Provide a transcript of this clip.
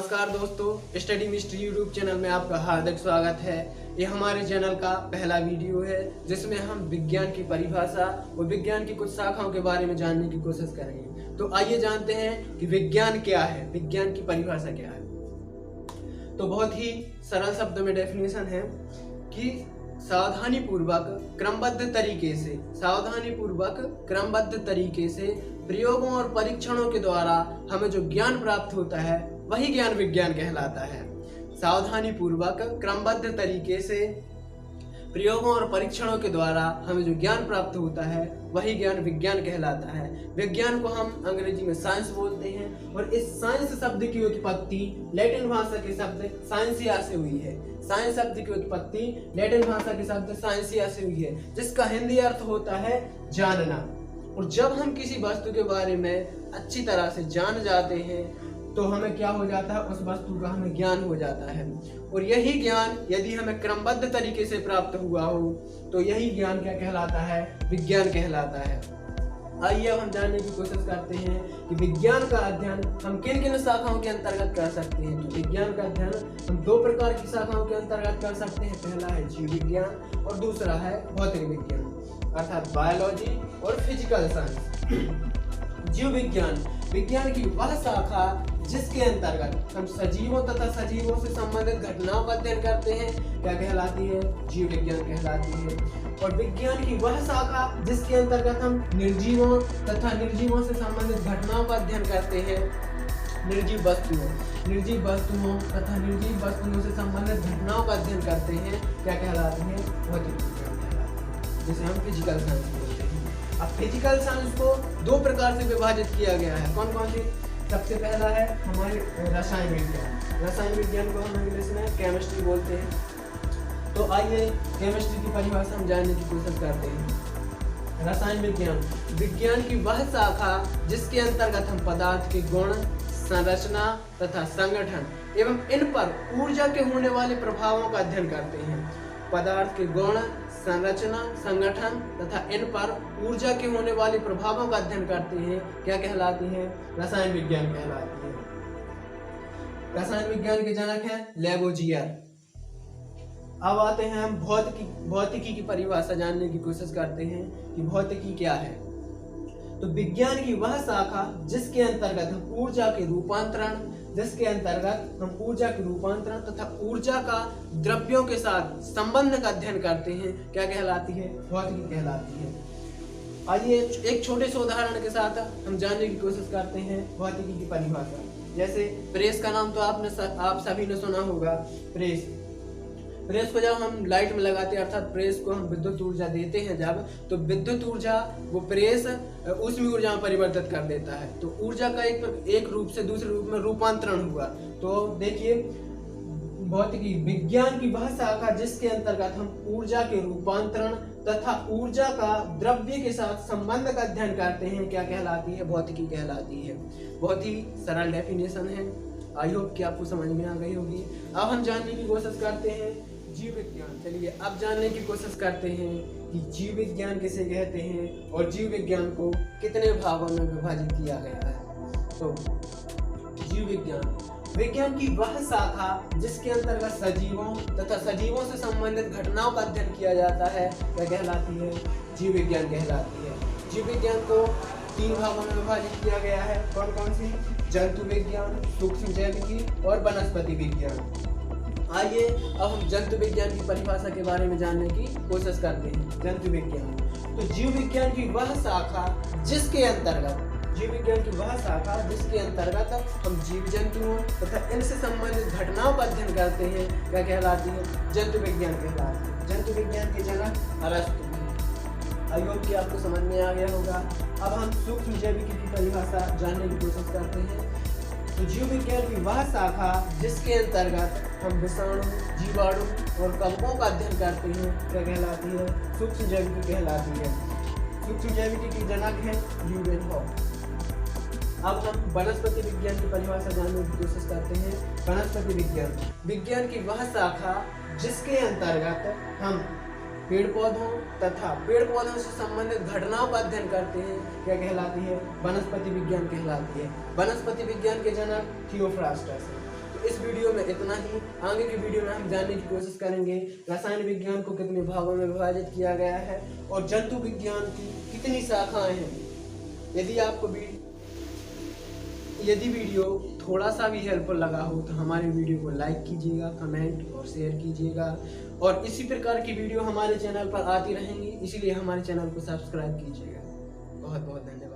नमस्कार दोस्तों, study mystery YouTube channel में आपका हार्दिक स्वागत है। ये हमारे चैनल का पहला वीडियो है जिसमें हम विज्ञान की परिभाषा और विज्ञान की कुछ शाखाओं के बारे में जानने की कोशिश करेंगे। तो आइए जानते हैं कि विज्ञान क्या है, विज्ञान की परिभाषा क्या है। तो बहुत ही सरल शब्दों में डेफिनेशन है कि सावधानी पूर्वक क्रमबद्ध तरीके से प्रयोगों और परीक्षणों के द्वारा हमें जो ज्ञान प्राप्त होता है वही ज्ञान विज्ञान कहलाता है। सावधानी पूर्वक क्रमबद्ध तरीके से प्रयोगों और परीक्षणों के द्वारा हमें जो ज्ञान प्राप्त होता है वही ज्ञान विज्ञान कहलाता है। विज्ञान को हम अंग्रेजी में साइंस बोलते हैं और इस साइंस शब्द की उत्पत्ति लैटिन भाषा के शब्द साइंसिया से हुई है। साइंस शब्द की उत्पत्ति लैटिन भाषा के शब्द साइंसिया से हुई है, जिसका हिंदी अर्थ होता है जानना। और जब हम किसी वस्तु के बारे में अच्छी तरह से जान जाते हैं तो हमें क्या हो जाता है, उस वस्तु का हमें ज्ञान हो जाता है। और यही ज्ञान यदि हमें क्रमबद्ध तरीके से प्राप्त हुआ हो तो यही ज्ञान क्या कहलाता है, विज्ञान कहलाता है। आइए अब हम जानने की कोशिश करते हैं कि विज्ञान का अध्ययन हम किन किन शाखाओं के अंतर्गत कर सकते हैं। तो विज्ञान का अध्ययन हम दो प्रकार की शाखाओं के अंतर्गत कर सकते हैं। पहला है जीव विज्ञान और दूसरा है भौतिक विज्ञान, अर्थात बायोलॉजी और फिजिकल साइंस। जीव विज्ञान की वह शाखा जिसके अंतर्गत हम सजीवों तथा सजीवों से संबंधित घटनाओं का अध्ययन करते हैं क्या कहलाती है, जीव विज्ञान कहलाती है। और विज्ञान की वह शाखा जिसके अंतर्गत हम निर्जीवों तथा निर्जीवों से संबंधित घटनाओं का अध्ययन करते हैं, निर्जीव वस्तुओं तथा निर्जीव वस्तुओं से संबंधित घटनाओं का अध्ययन करते हैं क्या कहलाते हैं, भौतिक विज्ञान कहलाते हैं, जिसे हम फिजिकल साइंस बोलते हैं। अब फिजिकल साइंस को दो प्रकार से विभाजित किया गया है। कौन कौन सी? सबसे पहला है हमारे रसायन विज्ञान। रसायन विज्ञान को हम इंग्लिश में केमिस्ट्री बोलते हैं। तो आइए केमिस्ट्री की परिभाषा हम जानने की कोशिश करते हैं। रसायन विज्ञान की वह शाखा जिसके अंतर्गत हम पदार्थ के गुण, संरचना तथा संगठन एवं इन पर ऊर्जा के होने वाले प्रभावों का अध्ययन करते हैं। पदार्थ के गुण, संरचना, संगठन तथा इन पर ऊर्जा के होने वाले प्रभावों का अध्ययन करते हैं क्या कहलाती है, रसायन विज्ञान कहलाती है। रसायन विज्ञान के जनक हैं लैवोजियर। अब आते हैं हम भौतिकी की परिभाषा जानने की कोशिश करते हैं कि भौतिकी क्या है। तो विज्ञान की वह शाखा जिसके अंतर्गत हम ऊर्जा के रूपांतरण तथा ऊर्जा का द्रव्यों के साथ संबंध का अध्ययन करते हैं क्या कहलाती है, भौतिकी कहलाती है। आइए एक छोटे से उदाहरण के साथ हम जानने की कोशिश करते हैं भौतिकी की परिभाषा। जैसे प्रेस का नाम तो आप सभी ने सुना होगा। प्रेस को जब हम लाइट में लगाते हैं, अर्थात प्रेस को हम विद्युत ऊर्जा देते हैं जब, तो विद्युत ऊर्जा वो प्रेस उसमें ऊर्जा में परिवर्तित कर देता है। तो ऊर्जा का एक रूप से दूसरे रूप में रूपांतरण हुआ। तो देखिए भौतिकी विज्ञान की वह शाखा जिसके अंतर्गत हम ऊर्जा के रूपांतरण तथा ऊर्जा का द्रव्य के साथ संबंध का अध्ययन करते हैं क्या कहलाती है, भौतिकी कहलाती है। बहुत ही सरल डेफिनेशन है। आई होप कि आपको समझ में आ गई होगी। अब हम जानने की कोशिश करते हैं जीव विज्ञान। चलिए अब जानने की कोशिश करते हैं कि जीव विज्ञान किसे कहते हैं और जीव विज्ञान को कितने भागों में विभाजित किया गया है। तो जीव विज्ञान की वह शाखा जिसके अंतर्गत सजीवों तथा सजीवों से संबंधित घटनाओं का अध्ययन किया जाता है क्या कहलाती है, जीव विज्ञान कहलाती है। जीव विज्ञान को तीन भागों में विभाजित किया गया है। कौन कौन सी? जंतु विज्ञान, सूक्ष्म जैविकी और वनस्पति विज्ञान। आइए अब हम जंतु विज्ञान की परिभाषा के बारे में जानने की कोशिश करते हैं। जंतु विज्ञान तो जीव विज्ञान की वह शाखा जिसके अंतर्गत हम जीव जंतुओं तथा इनसे संबंधित घटनाओं का अध्ययन करते हैं क्या कहलाती है, जंतु विज्ञान कहलाती है। जंतु विज्ञान के जनक अरस्तु। आई होप कि आपको समझ में आ गया होगा। अब हम सूक्ष्म जैविकी की परिभाषा जानने की कोशिश करते हैं। तो जीव विज्ञान की वह शाखा जिसके अंतर्गत हम विषाणु, जीवाणु और कवकों का अध्ययन करते हैं क्या कहलाती है, सूक्ष्म जैविकी कहलाती है। सूक्ष्म जैविकी की जनक है ल्यूडेनहॉफ। अब हम वनस्पति विज्ञान की परिभाषा जानने की कोशिश करते हैं। वनस्पति विज्ञान की वह शाखा जिसके अंतर्गत हम पेड़ पौधों से संबंधित घटनाओं का अध्ययन करते हैं क्या कहलाती है, वनस्पति विज्ञान कहलाती है। वनस्पति विज्ञान के जनक थियोफ्रास्टस है। इस वीडियो में इतना ही। आगे की वीडियो में हम जानने की कोशिश करेंगे रसायन विज्ञान को कितने भागों में विभाजित किया गया है और जंतु विज्ञान की कितनी शाखाएं हैं। यदि वीडियो थोड़ा सा भी हेल्पफुल लगा हो तो हमारे वीडियो को लाइक कीजिएगा, कमेंट और शेयर कीजिएगा। और इसी प्रकार की वीडियो हमारे चैनल पर आती रहेंगी, इसीलिए हमारे चैनल को सब्सक्राइब कीजिएगा। बहुत बहुत धन्यवाद।